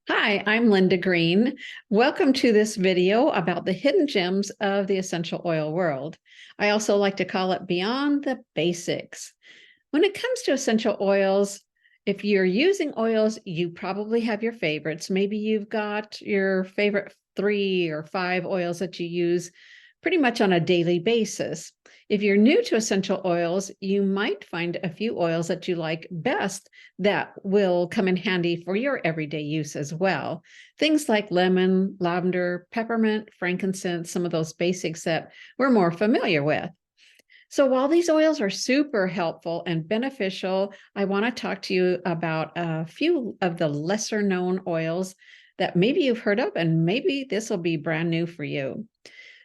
Hi, I'm Linda Green. Welcome to this video about the hidden gems of the essential oil world. I also like to call it Beyond the Basics. When it comes to essential oils, if you're using oils, you probably have your favorites. Maybe you've got your favorite 3 or 5 oils that you use pretty much on a daily basis. If you're new to essential oils, you might find a few oils that you like best that will come in handy for your everyday use as well. Things like lemon, lavender, peppermint, frankincense, some of those basics that we're more familiar with. So while these oils are super helpful and beneficial, I want to talk to you about a few of the lesser known oils that maybe you've heard of, and maybe this will be brand new for you.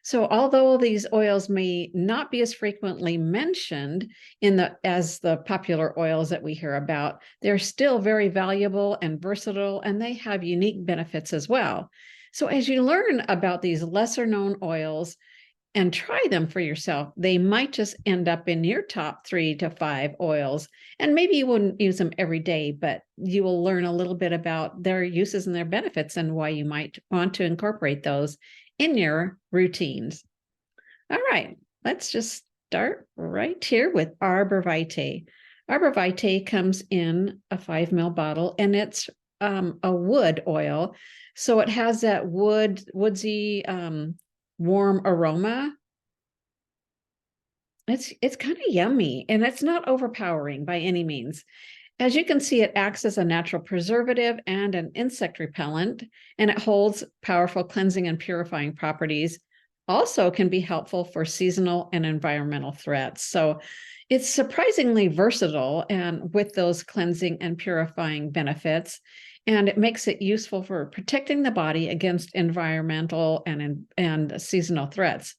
So although these oils may not be as frequently mentioned as the popular oils that we hear about, they're still very valuable and versatile, and they have unique benefits as well. So as you learn about these lesser known oils and try them for yourself, they might just end up in your top 3 to 5 oils. And maybe you wouldn't use them every day, but you will learn a little bit about their uses and their benefits and why you might want to incorporate those in your routines. All right, let's just start right here with Arborvitae. Arborvitae comes in a 5 ml bottle, and it's a wood oil. So it has that woodsy, warm aroma. It's kind of yummy, and it's not overpowering by any means. As you can see, it acts as a natural preservative and an insect repellent, and it holds powerful cleansing and purifying properties. Also can be helpful for seasonal and environmental threats. So it's surprisingly versatile and with those cleansing and purifying benefits, and it makes it useful for protecting the body against environmental and seasonal threats.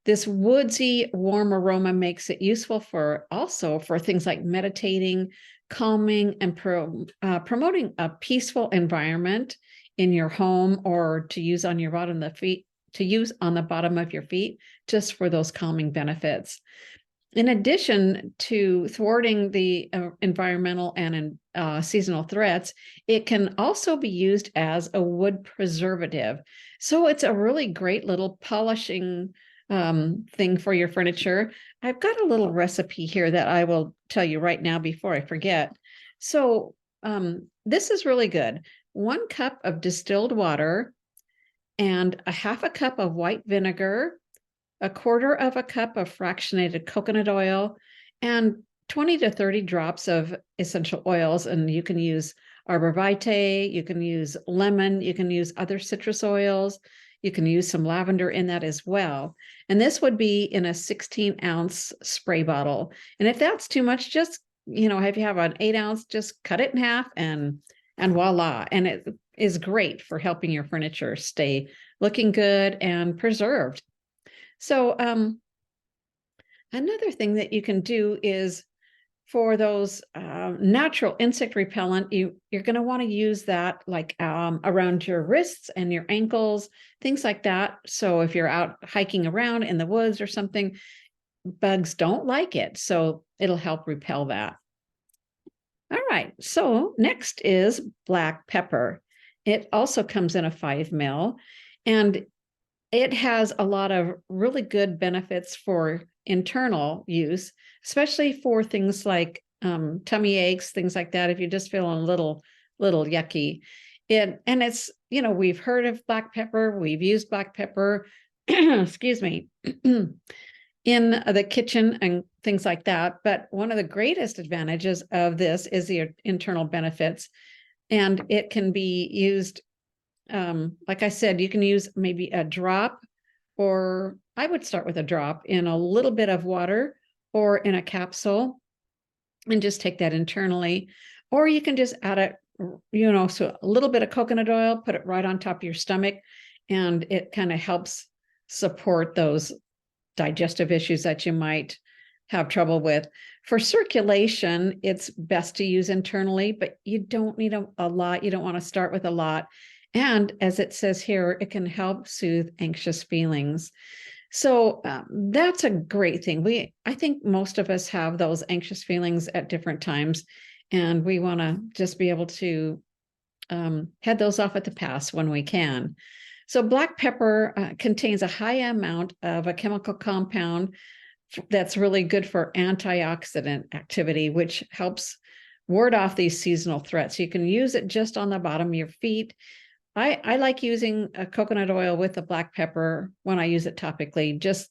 This woodsy, warm aroma makes it useful for things like meditating, calming, and promoting a peaceful environment in your home, or to use on your bottom of the feet, to use on the bottom of your feet, just for those calming benefits. In addition to thwarting the environmental and seasonal threats, it can also be used as a wood preservative. So it's a really great little polishing thing for your furniture. I've got a little recipe here that I will tell you right now before I forget. So this is really good. 1 cup of distilled water and a 1/2 cup of white vinegar, 1/4 cup of fractionated coconut oil, and 20 to 30 drops of essential oils. And you can use Arborvitae, you can use lemon, you can use other citrus oils, you can use some lavender in that as well. And this would be in a 16-ounce spray bottle. And if that's too much, just, if you have an 8-ounce, just cut it in half and voila. And it is great for helping your furniture stay looking good and preserved. So another thing that you can do is for those natural insect repellent, you're going to want to use that like around your wrists and your ankles, things like that. So if you're out hiking around in the woods or something, bugs don't like it. So it'll help repel that. All right, so next is black pepper. It also comes in a 5 ml, and it has a lot of really good benefits for internal use, especially for things like tummy aches, things like that. If you're just feeling a little yucky, and it's, we've heard of black pepper, we've used black pepper, excuse me, in the kitchen and things like that. But one of the greatest advantages of this is the internal benefits, and it can be used. Like I said, you can use maybe a drop, or I would start with a drop in a little bit of water or in a capsule and just take that internally. Or you can just add it, so a little bit of coconut oil, put it right on top of your stomach, and it kind of helps support those digestive issues that you might have trouble with. For circulation, it's best to use internally, but you don't need a lot. You don't want to start with a lot. And as it says here, it can help soothe anxious feelings. So that's a great thing. I think most of us have those anxious feelings at different times, and we want to just be able to head those off at the pass when we can. So black pepper contains a high amount of a chemical compound that's really good for antioxidant activity, which helps ward off these seasonal threats. You can use it just on the bottom of your feet. I like using a coconut oil with the black pepper when I use it topically, just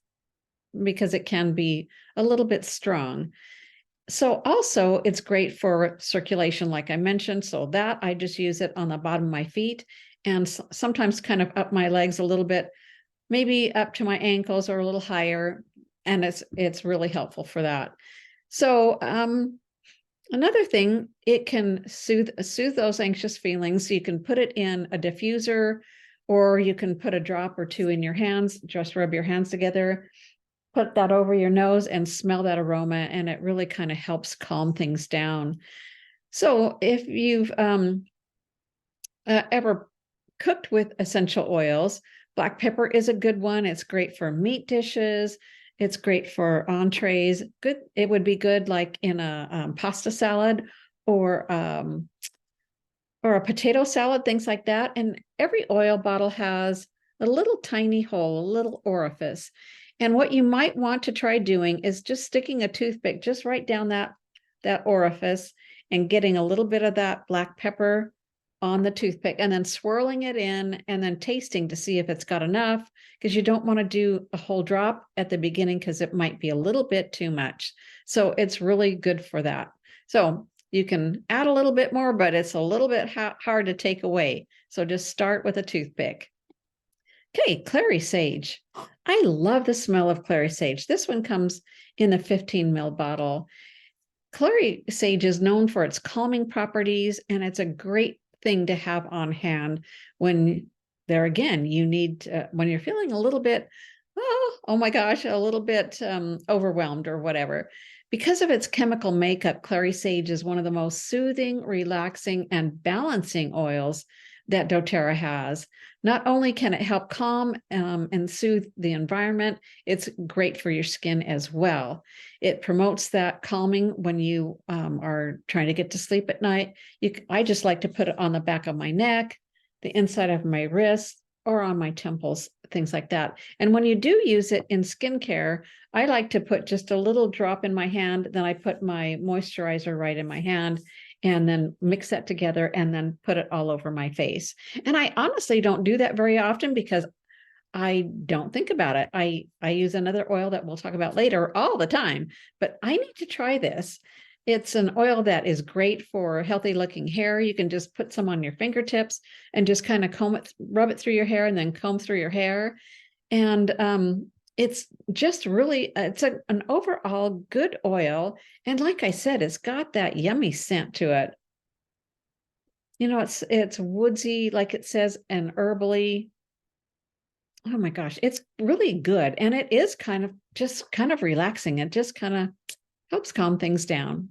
because it can be a little bit strong. So also it's great for circulation, like I mentioned. So that I just use it on the bottom of my feet and sometimes kind of up my legs a little bit, maybe up to my ankles or a little higher. And it's really helpful for that. So another thing, it can soothe those anxious feelings. You can put it in a diffuser, or you can put a drop or two in your hands, just rub your hands together, put that over your nose and smell that aroma, and it really kind of helps calm things down. So if you've ever cooked with essential oils, black pepper is a good one. It's great for meat dishes. It's great for entrees. Good. It would be good like in a pasta salad or a potato salad, things like that. And every oil bottle has a little tiny hole, a little orifice. And what you might want to try doing is just sticking a toothpick just right down that orifice and getting a little bit of that black pepper on the toothpick and then swirling it in and then tasting to see if it's got enough, because you don't want to do a whole drop at the beginning because it might be a little bit too much. So it's really good for that. So you can add a little bit more, but it's a little bit hard to take away. So just start with a toothpick. Okay, Clary Sage. I love the smell of Clary Sage. This one comes in the 15 ml bottle. Clary Sage is known for its calming properties, and it's a great thing to have on hand when there again, you need, when you're feeling a little bit, oh my gosh, a little bit overwhelmed or whatever. Because of its chemical makeup, Clary Sage is one of the most soothing, relaxing, and balancing oils that doTERRA has. Not only can it help calm and soothe the environment, it's great for your skin as well. It promotes that calming when you are trying to get to sleep at night. I just like to put it on the back of my neck, the inside of my wrist, or on my temples, things like that. And when you do use it in skincare, I like to put just a little drop in my hand, then I put my moisturizer right in my hand, and then mix that together and then put it all over my face. And I honestly don't do that very often because I don't think about it. I use another oil that we'll talk about later all the time, but I need to try this. It's an oil that is great for healthy looking hair. You can just put some on your fingertips and just kind of comb it, rub it through your hair and then comb through your hair. And it's just really, it's an overall good oil. And like I said, it's got that yummy scent to it. You know, it's woodsy, like it says, and herbally. Oh my gosh, it's really good. And it is kind of relaxing. It just kind of helps calm things down.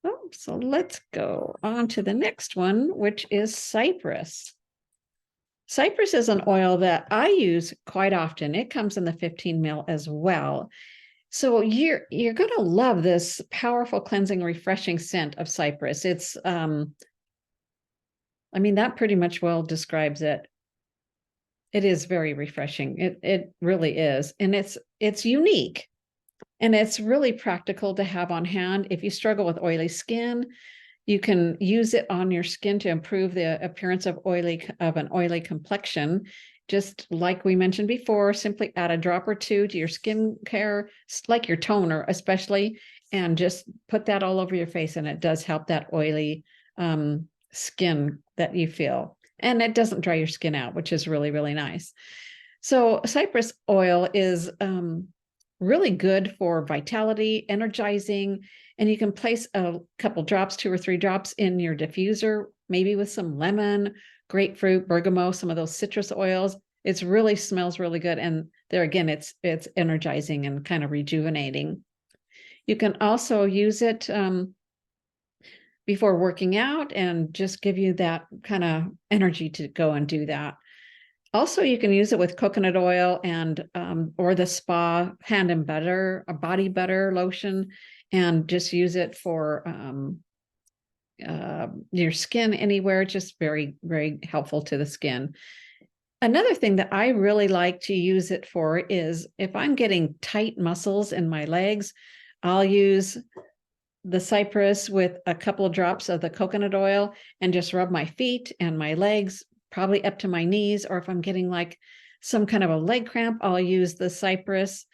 Oh, so let's go on to the next one, which is Cypress. Cypress is an oil that I use quite often. It comes in the 15 ml as well. So you're going to love this powerful, cleansing, refreshing scent of cypress. It's, I mean, that pretty much well describes it. It is very refreshing. It really is. And it's unique. And it's really practical to have on hand. If you struggle with oily skin, you can use it on your skin to improve the appearance of an oily complexion. Just like we mentioned before, simply add a drop or two to your skincare, like your toner especially, and just put that all over your face. And it does help that oily skin that you feel. And it doesn't dry your skin out, which is really, really nice. So cypress oil is really good for vitality, energizing, and you can place a couple drops, 2 or 3 drops in your diffuser, maybe with some lemon, grapefruit, bergamot, some of those citrus oils. It really smells really good. And there again, it's energizing and kind of rejuvenating. You can also use it before working out and just give you that kind of energy to go and do that. Also, you can use it with coconut oil and or the spa hand and butter, a body butter lotion, and just use it for your skin anywhere. Just very, very helpful to the skin. Another thing that I really like to use it for is if I'm getting tight muscles in my legs, I'll use the Cypress with a couple of drops of the coconut oil and just rub my feet and my legs, probably up to my knees. Or if I'm getting like some kind of a leg cramp, I'll use the Cypress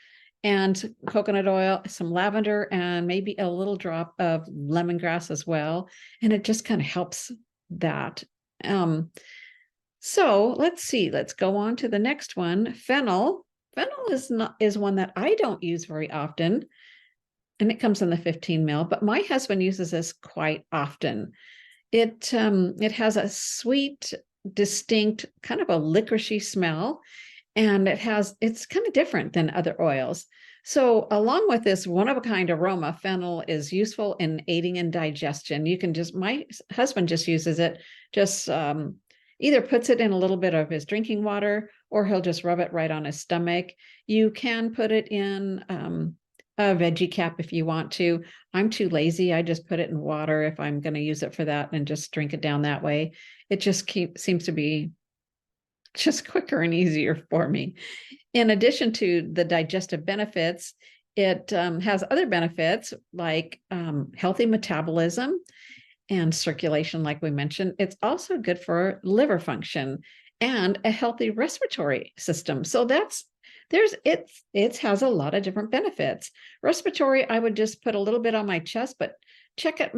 and coconut oil, some lavender, and maybe a little drop of lemongrass as well. And it just kind of helps that. So let's see, let's go on to the next one. Fennel. Fennel is one that I don't use very often, and it comes in the 15 ml, but my husband uses this quite often. It has a sweet, distinct, kind of a licoricey smell, and it's kind of different than other oils. So along with this one-of-a-kind aroma, fennel is useful in aiding in digestion. My husband just uses it, either puts it in a little bit of his drinking water, or he'll just rub it right on his stomach. You can put it in a veggie cap if you want to. I'm too lazy. I just put it in water if I'm going to use it for that and just drink it down that way. It just seems to be just quicker and easier for me. In addition to the digestive benefits, it has other benefits like healthy metabolism and circulation, like we mentioned. It's also good for liver function and a healthy respiratory system. So it has a lot of different benefits. Respiratory, I would just put a little bit on my chest, but check it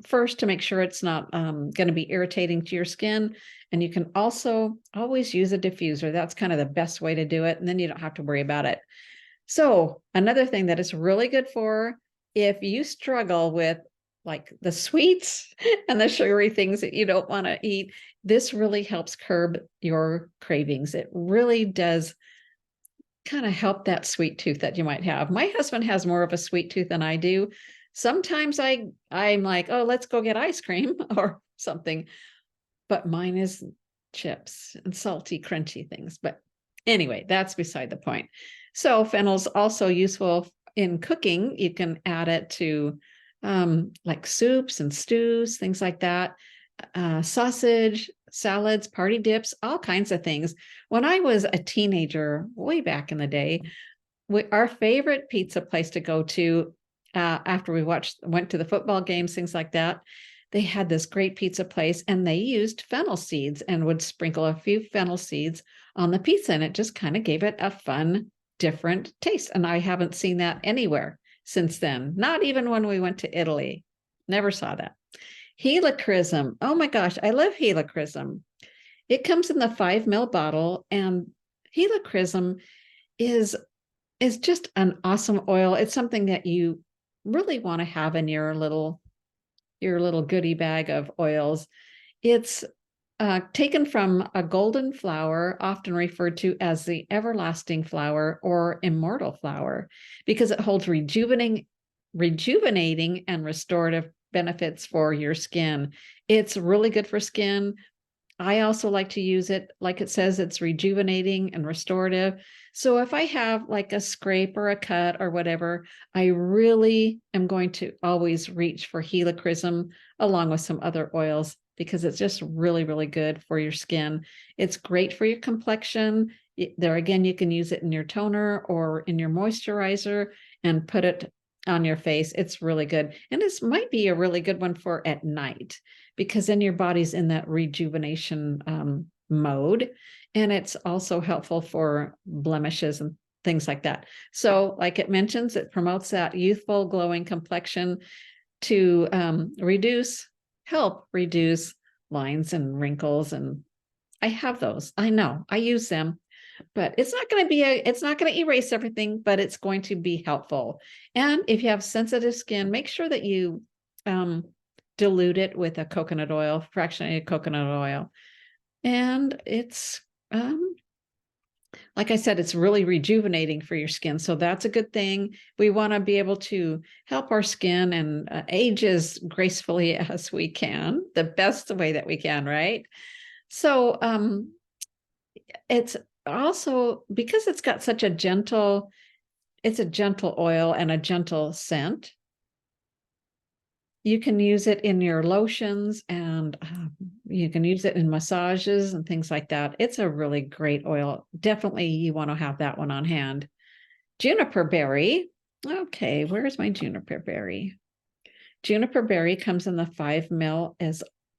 first to make sure it's not going to be irritating to your skin. And you can also always use a diffuser. That's kind of the best way to do it. And then you don't have to worry about it. So another thing that is really good for if you struggle with like the sweets and the sugary things that you don't want to eat, this really helps curb your cravings. It really does kind of help that sweet tooth that you might have. My husband has more of a sweet tooth than I do. Sometimes I'm like, oh, let's go get ice cream or something. But mine is chips and salty, crunchy things. But anyway, that's beside the point. So fennel's also useful in cooking. You can add it to like soups and stews, things like that. Sausage, salads, party dips, all kinds of things. When I was a teenager, way back in the day, our favorite pizza place to go to after we went to the football games, things like that, they had this great pizza place and they used fennel seeds and would sprinkle a few fennel seeds on the pizza. And it just kind of gave it a fun, different taste. And I haven't seen that anywhere since then. Not even when we went to Italy. Never saw that. Helichrysum. Oh my gosh, I love Helichrysum. It comes in the 5 ml bottle, and Helichrysum is just an awesome oil. It's something that you really want to have in your little goodie bag of oils. It's taken from a golden flower, often referred to as the everlasting flower or immortal flower, because it holds rejuvenating and restorative benefits for your skin. It's really good for skin. I also like to use it, like it says, it's rejuvenating and restorative. So if I have like a scrape or a cut or whatever, I really am going to always reach for Helichrysum along with some other oils, because it's just really, really good for your skin. It's great for your complexion. There again, you can use it in your toner or in your moisturizer and put it on your face. It's really good. And this might be a really good one for at night, because then your body's in that rejuvenation mode. And it's also helpful for blemishes and things like that. So like it mentions, it promotes that youthful, glowing complexion to help reduce lines and wrinkles. And I have those. I know I use them, but it's not going to erase everything, but it's going to be helpful. And if you have sensitive skin, make sure that you dilute it with a coconut oil, fractionated coconut oil. And it's, like I said, it's really rejuvenating for your skin. So that's a good thing. We want to be able to help our skin and age as gracefully as we can, the best way that we can, right? So it's also, because it's got such a gentle oil and a gentle scent, You can use it in your lotions, and you can use it in massages and things like that. It's a really great oil. Definitely you want to have that one on hand. Juniper berry. Okay, where's my juniper berry? Juniper berry comes in the 5 ml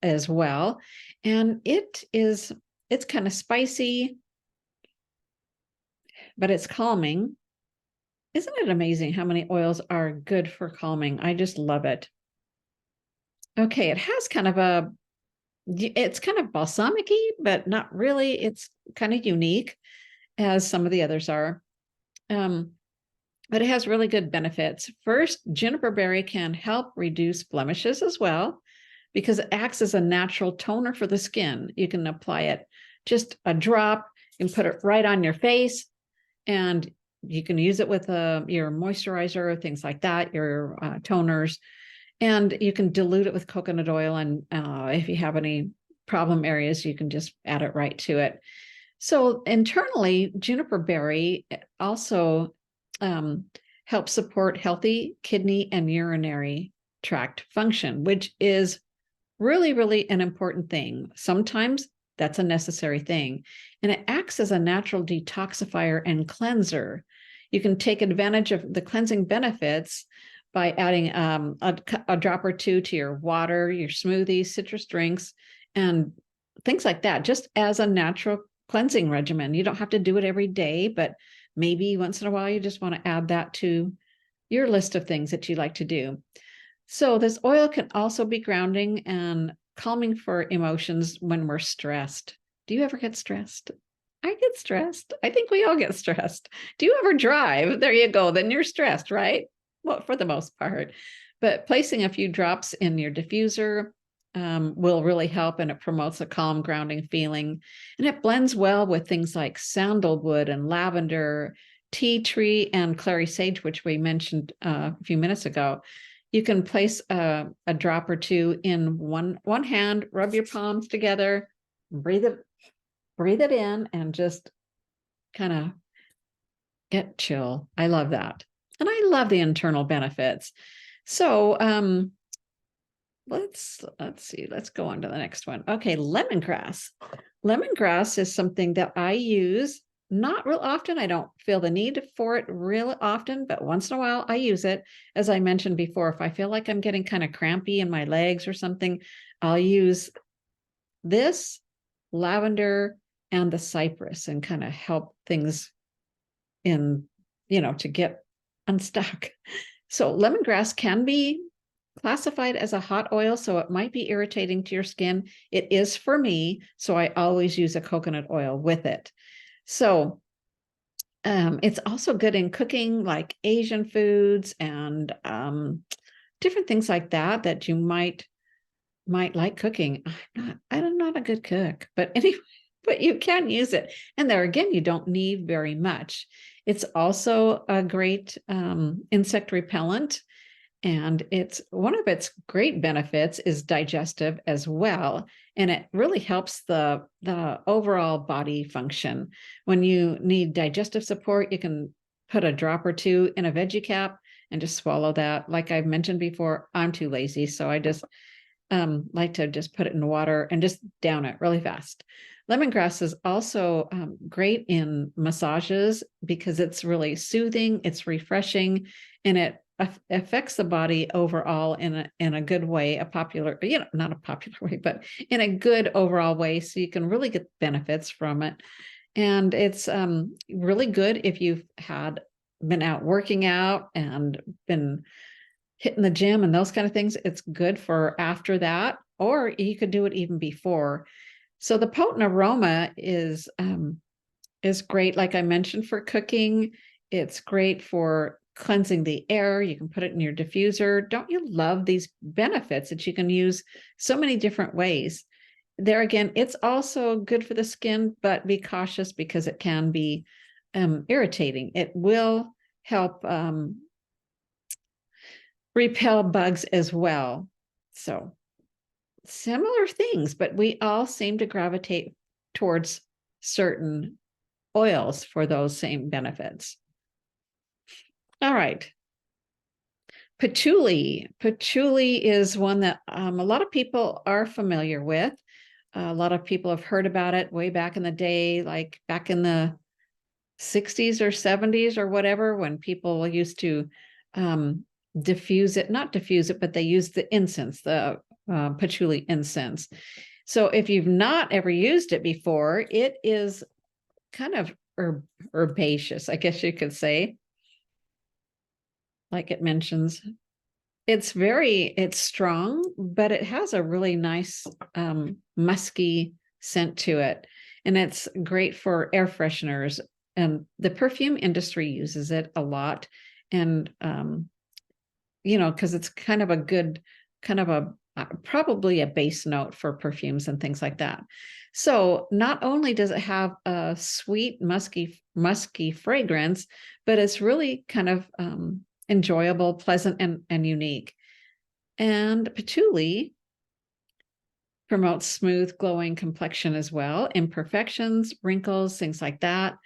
as well. And it's kind of spicy, but it's calming. Isn't it amazing how many oils are good for calming? I just love it. Okay, it has it's kind of balsamic-y, but not really. It's kind of unique, as some of the others are. But it has really good benefits. First, juniper berry can help reduce blemishes as well, because it acts as a natural toner for the skin. You can apply it just a drop, you can put it right on your face, and you can use it with your moisturizer, things like that, your toners, and you can dilute it with coconut oil. And if you have any problem areas, you can just add it right to it. So internally, juniper berry also helps support healthy kidney and urinary tract function, which is really, really an important thing. Sometimes that's a necessary thing. And it acts as a natural detoxifier and cleanser. You can take advantage of the cleansing benefits by adding a drop or two to your water, your smoothies, citrus drinks, and things like that, just as a natural cleansing regimen. You don't have to do it every day, but maybe once in a while you just want to add that to your list of things that you like to do. So this oil can also be grounding and calming for emotions when we're stressed. Do you ever get stressed? I get stressed. I think we all get stressed. Do you ever drive? There you go. Then you're stressed, right? Well, for the most part. But placing a few drops in your diffuser will really help, and it promotes a calm, grounding feeling. And it blends well with things like sandalwood and lavender, tea tree, and Clary Sage, which we mentioned a few minutes ago. You can place a drop or two in one hand, rub your palms together, breathe it in, and just kind of get chill. I love that. And I love the internal benefits. So let's see, let's go on to the next one. Okay, lemongrass. Lemongrass is something that I use not real often. I don't feel the need for it real often, but once in a while I use it. As I mentioned before, if I feel like I'm getting kind of crampy in my legs or something, I'll use this, lavender, and the cypress, and kind of help things in, to get unstuck. So lemongrass can be classified as a hot oil, so it might be irritating to your skin. It is for me, so I always use a coconut oil with it. So it's also good in cooking, like Asian foods and different things like that you might like cooking. I'm not a good cook, but anyway, but you can use it. And there again, you don't need very much. It's also a great insect repellent. And it's one of its great benefits is digestive as well. And it really helps the overall body function. When you need digestive support, you can put a drop or two in a veggie cap and just swallow that. Like I've mentioned before, I'm too lazy. So I just like to just put it in water and just down it really fast. Lemongrass is also great in massages because it's really soothing, it's refreshing, and it affects the body overall in a good way, not a popular way, but in a good overall way. So you can really get benefits from it. And it's really good if you've been out working out and been hitting the gym and those kind of things. It's good for after that, or you could do it even before. So the potent aroma is great. Like I mentioned, for cooking, it's great for cleansing the air. You can put it in your diffuser. Don't you love these benefits that you can use so many different ways? There again, it's also good for the skin, but be cautious because it can be irritating. It will help repel bugs as well. So similar things, but we all seem to gravitate towards certain oils for those same benefits. All right. Patchouli. Patchouli is one that a lot of people are familiar with. A lot of people have heard about it way back in the day, like back in the 60s or 70s or whatever, when people used to diffuse it, not diffuse it, but they used the incense, the patchouli incense. So if you've not ever used it before, it is kind of herbaceous, I guess you could say. Like it mentions, it's strong, but it has a really nice musky scent to it. And it's great for air fresheners. And the perfume industry uses it a lot. And, because it's kind of a good, kind of probably a base note for perfumes and things like that. So not only does it have a sweet, musky fragrance, but it's really kind of enjoyable, pleasant, and unique. And patchouli promotes smooth, glowing complexion as well, imperfections, wrinkles, things like that.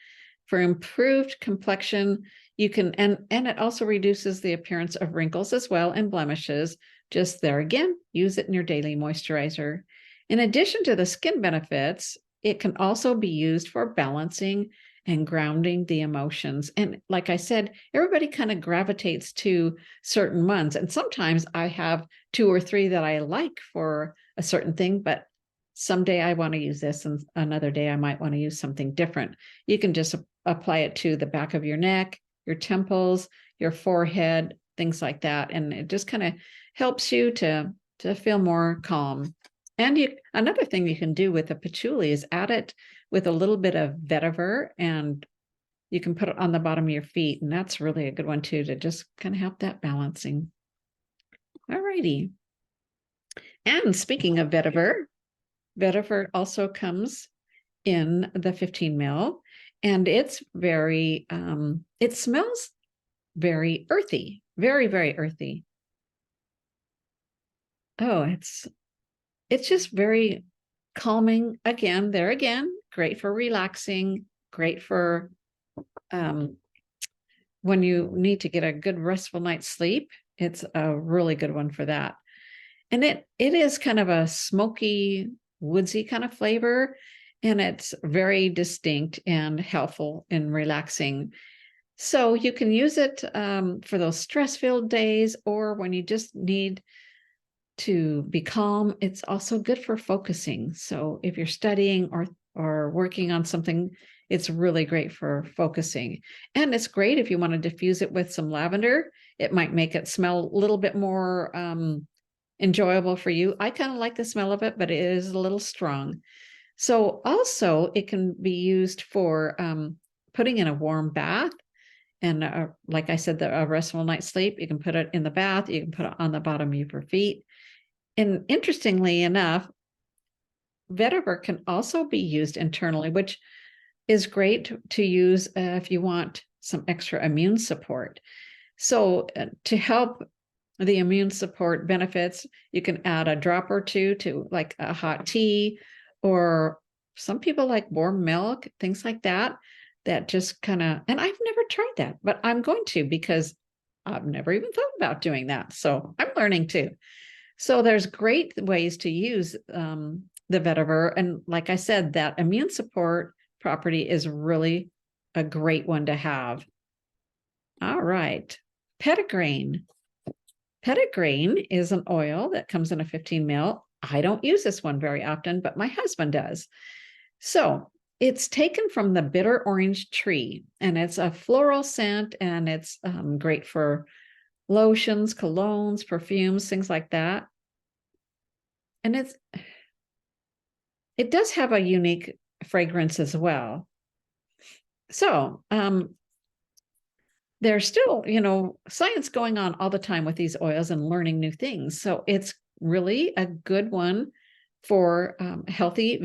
For improved complexion, you can, and it also reduces the appearance of wrinkles as well and blemishes. Just there again, use it in your daily moisturizer. In addition to the skin benefits, it can also be used for balancing and grounding the emotions. And like I said, everybody kind of gravitates to certain ones. And sometimes I have 2 or 3 that I like for a certain thing, but someday I want to use this and another day I might want to use something different. You can just apply it to the back of your neck, your temples, your forehead, things like that. And it just kind of helps you to feel more calm. And another thing you can do with the patchouli is add it with a little bit of vetiver, and you can put it on the bottom of your feet. And that's really a good one too, to just kind of help that balancing. All righty. And speaking of vetiver, vetiver also comes in the 15 ml, and it's very, it smells very earthy, very, very earthy. Oh, it's just very calming. Again, great for relaxing, great for when you need to get a good restful night's sleep. It's a really good one for that. And it is kind of a smoky, woodsy kind of flavor, and it's very distinct and helpful in relaxing. So you can use it for those stress-filled days, or when you just need to be calm. It's also good for focusing. So if you're studying or working on something, it's really great for focusing. And it's great if you want to diffuse it with some lavender. It might make it smell a little bit more enjoyable for you. I kind of like the smell of it, but it is a little strong. So also it can be used for putting in a warm bath. And like I said, a restful night's sleep, you can put it in the bath, you can put it on the bottom of your feet. And interestingly enough, vetiver can also be used internally, which is great to use if you want some extra immune support. So to help the immune support benefits, you can add a drop or two to like a hot tea, or some people like warm milk, things like that, that just kind of, and I've never tried that, but I'm going to, because I've never even thought about doing that. So I'm learning too. So there's great ways to use the vetiver. And like I said, that immune support property is really a great one to have. All right. Petitgrain. Petitgrain is an oil that comes in a 15 ml. I don't use this one very often, but my husband does. So it's taken from the bitter orange tree, and it's a floral scent, and it's great for lotions, colognes, perfumes, things like that. And it does have a unique fragrance as well. So there's still, science going on all the time with these oils and learning new things. So it's really a good one for healthy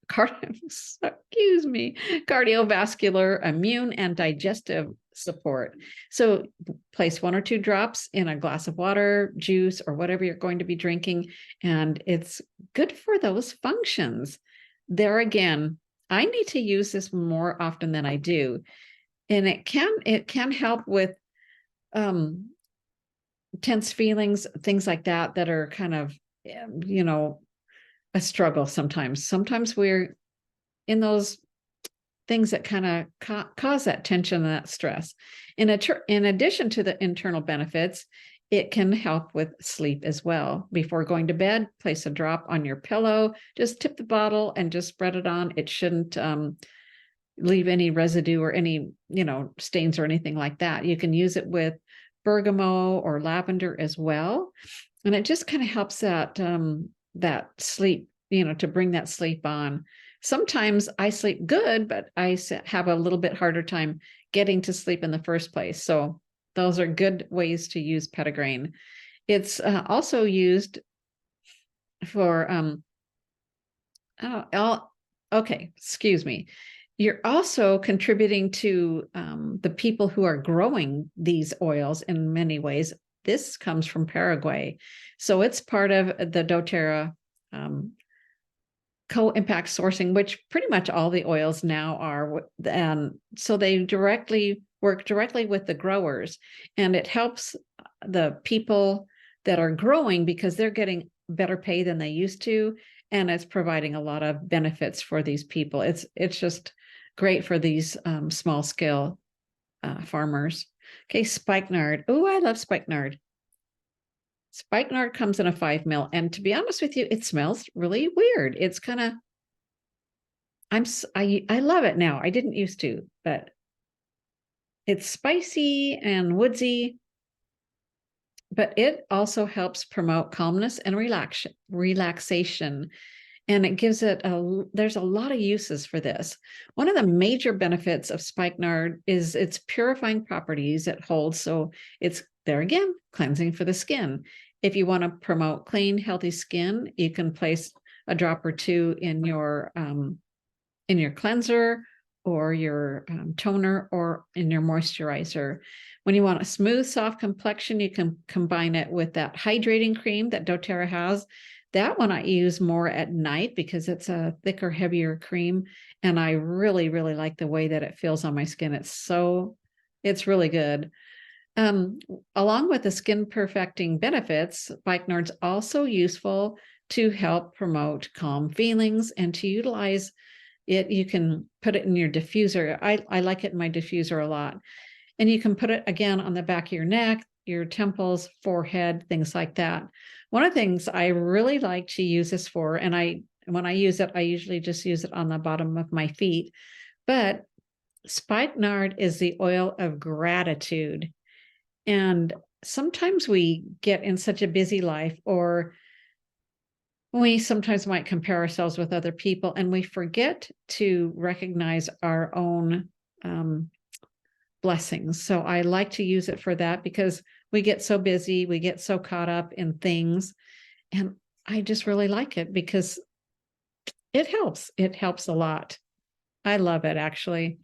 cardiovascular, immune, and digestive support. So place 1 or 2 drops in a glass of water, juice, or whatever you're going to be drinking, and it's good for those functions. There again, I need to use this more often than I do. And it can help with tense feelings, things like that, that are kind of, you know, a struggle sometimes. Sometimes we're in those things that kind of cause that tension and that stress. In addition to the internal benefits, it can help with sleep as well. Before going to bed, place a drop on your pillow, just tip the bottle and just spread it on. It shouldn't leave any residue or any, you know, stains or anything like that. You can use it with bergamot or lavender as well. And it just kind of helps that, that sleep, you know, to bring that sleep on. Sometimes I sleep good, but I have a little bit harder time getting to sleep in the first place. So those are good ways to use petitgrain. It's also used for, okay, excuse me. You're also contributing to the people who are growing these oils in many ways. This comes from Paraguay. So it's part of the doTERRA co-impact sourcing, which pretty much all the oils now are. And so they work directly with the growers, and it helps the people that are growing because they're getting better pay than they used to. And it's providing a lot of benefits for these people. It's just great for these small scale farmers. Okay, spikenard. Oh, I love spikenard. Spikenard comes in a 5 ml, and to be honest with you, it smells really weird. It's kind of, I love it now. I didn't used to, but it's spicy and woodsy, but it also helps promote calmness and relaxation. And it gives it there's a lot of uses for this. One of the major benefits of spikenard is its purifying properties it holds. So it's, there again, cleansing for the skin. If you want to promote clean, healthy skin, you can place a drop or two in your cleanser or your toner or in your moisturizer. When you want a smooth, soft complexion, you can combine it with that hydrating cream that doTERRA has. That one I use more at night because it's a thicker, heavier cream. And I really, really like the way that it feels on my skin. It's really good. Along with the skin perfecting benefits, spikenard's also useful to help promote calm feelings, and to utilize it, you can put it in your diffuser. I like it in my diffuser a lot. And you can put it again on the back of your neck, your temples, forehead, things like that. One of the things I really like to use this for, and when I use it, I usually just use it on the bottom of my feet, but spikenard is the oil of gratitude. And sometimes we get in such a busy life, or we sometimes might compare ourselves with other people, and we forget to recognize our own blessings. So I like to use it for that because we get so busy, we get so caught up in things. And I just really like it because it helps. It helps a lot. I love it, actually.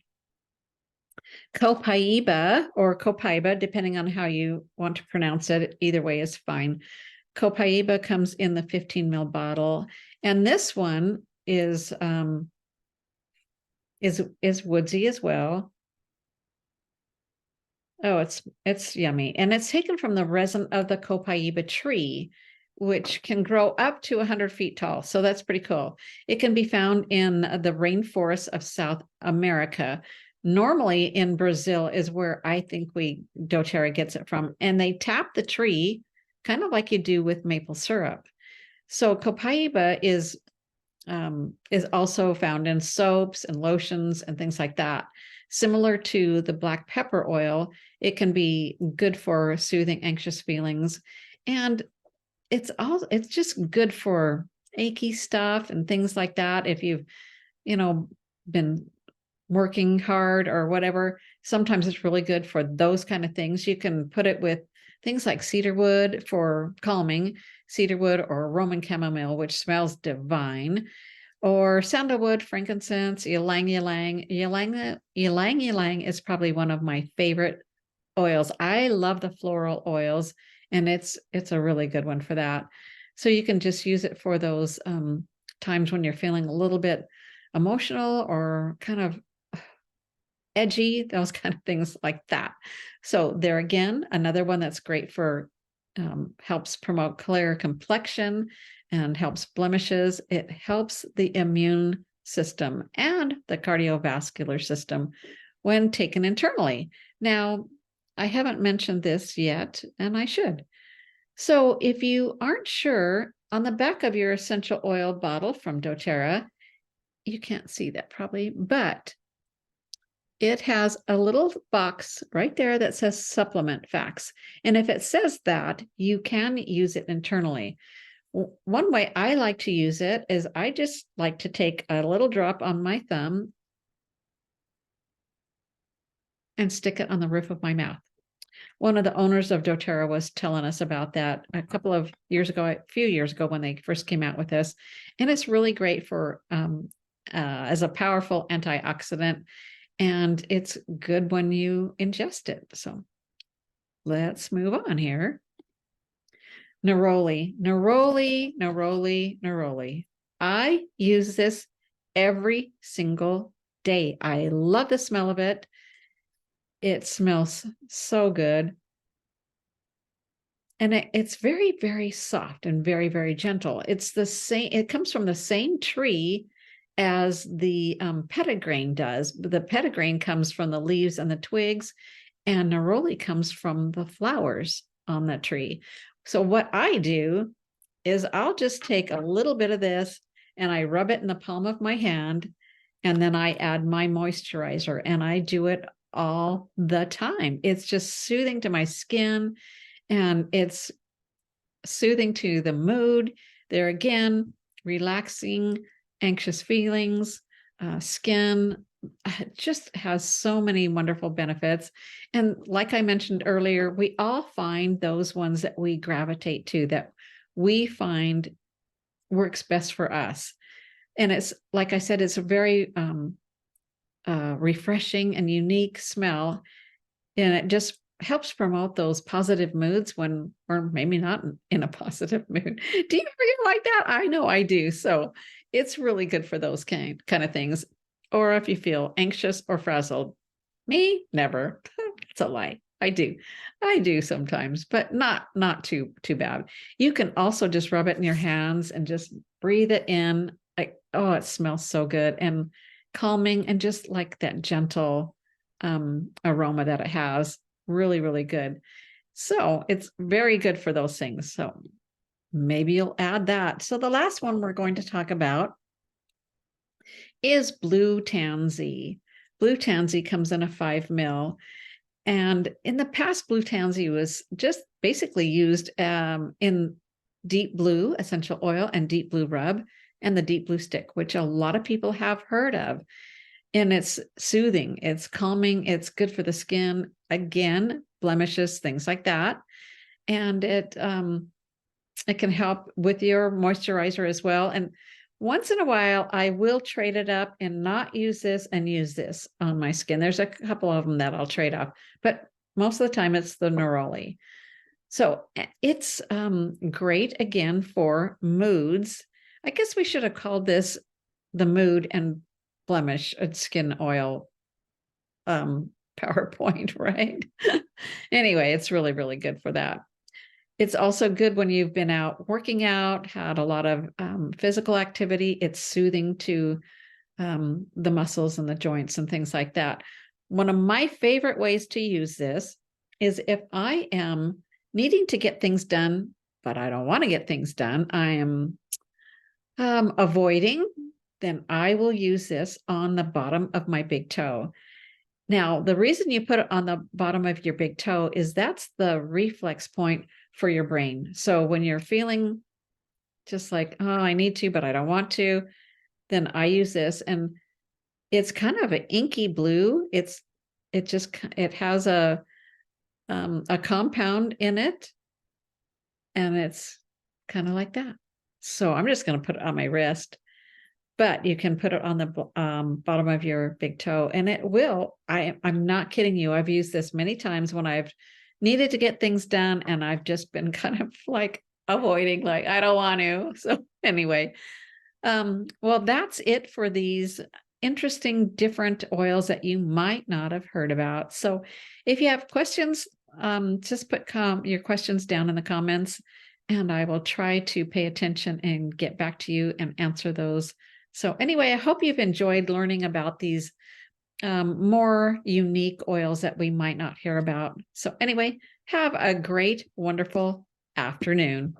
Copaiba, or Copaiba, depending on how you want to pronounce it, either way is fine. Copaiba comes in the 15 ml bottle, and this one is woodsy as well. Oh, it's yummy, and it's taken from the resin of the Copaiba tree, which can grow up to 100 feet tall. So that's pretty cool. It can be found in the rainforests of South America. Normally in Brazil is where I think doTERRA gets it from, and they tap the tree kind of like you do with maple syrup. So Copaiba is also found in soaps and lotions and things like that. Similar to the black pepper oil, it can be good for soothing anxious feelings, and it's just good for achy stuff and things like that. If you've, been working hard or whatever, sometimes it's really good for those kind of things. You can put it with things like cedarwood for calming, cedarwood or Roman chamomile, which smells divine, or sandalwood, frankincense, ylang ylang. Ylang ylang is probably one of my favorite oils. I love the floral oils, and it's a really good one for that. So you can just use it for those times when you're feeling a little bit emotional or kind of edgy, those kind of things like that. So there again, another one that's great for helps promote clear complexion and helps blemishes. It helps the immune system and the cardiovascular system when taken internally. Now, I haven't mentioned this yet, and I should. So if you aren't sure, on the back of your essential oil bottle from doTERRA, you can't see that probably, but it has a little box right there that says supplement facts. And if it says that, you can use it internally. One way I like to use it is I just like to take a little drop on my thumb and stick it on the roof of my mouth. One of the owners of doTERRA was telling us about that a few years ago when they first came out with this. And it's really great for as a powerful antioxidant, and it's good when you ingest it. So let's move on here. Neroli, neroli, neroli, neroli. I use this every single day. I love the smell of it. It smells so good. And it's very, very soft and very, very gentle. It's the same, it comes from the same tree as the petitgrain does. The petitgrain comes from the leaves and the twigs, and neroli comes from the flowers on the tree. So what I do is I'll just take a little bit of this and I rub it in the palm of my hand, and then I add my moisturizer, and I do it all the time. It's just soothing to my skin, and it's soothing to the mood. There again, relaxing anxious feelings, skin. It just has so many wonderful benefits. And like I mentioned earlier, we all find those ones that we gravitate to, that we find works best for us. And it's, like I said, it's a very refreshing and unique smell. And it just helps promote those positive moods when we're maybe not in a positive mood. Do you ever get like that? I know I do. So it's really good for those kind of things. Or if you feel anxious or frazzled. Me, never. It's a lie. I do sometimes, but not too bad. You can also just rub it in your hands and just breathe it in. Oh, it smells so good and calming, and just like that gentle aroma that it has. Really, really good. So it's very good for those things. So maybe you'll add that. So the last one we're going to talk about is blue tansy. Blue tansy comes in a 5 ml. And in the past, blue tansy was just basically used in deep blue essential oil and deep blue rub and the deep blue stick, which a lot of people have heard of. And it's soothing, it's calming, it's good for the skin, again, blemishes, things like that. And it can help with your moisturizer as well. And once in a while, I will trade it up and not use this and use this on my skin. There's a couple of them that I'll trade off, but most of the time it's the neroli. So it's great, again, for moods. I guess we should have called this the mood and blemish skin oil PowerPoint, right? Anyway, it's really, really good for that. It's also good when you've been out working out, had a lot of physical activity. It's soothing to the muscles and the joints and things like that. One of my favorite ways to use this is if I am needing to get things done, but I don't want to get things done, I am avoiding, then I will use this on the bottom of my big toe. Now, the reason you put it on the bottom of your big toe is that's the reflex point for your brain. So when you're feeling just like, oh, I need to, but I don't want to, then I use this, and it's kind of an inky blue. It has a compound in it, and it's kind of like that. So I'm just going to put it on my wrist, but you can put it on the bottom of your big toe, and it will. I'm not kidding you. I've used this many times when I've needed to get things done, and I've just been kind of like avoiding, like, I don't want to. So anyway, well, that's it for these interesting different oils that you might not have heard about. So if you have questions, just put your questions down in the comments, and I will try to pay attention and get back to you and answer those. So anyway, I hope you've enjoyed learning about these more unique oils that we might not hear about. So anyway, have a great, wonderful afternoon.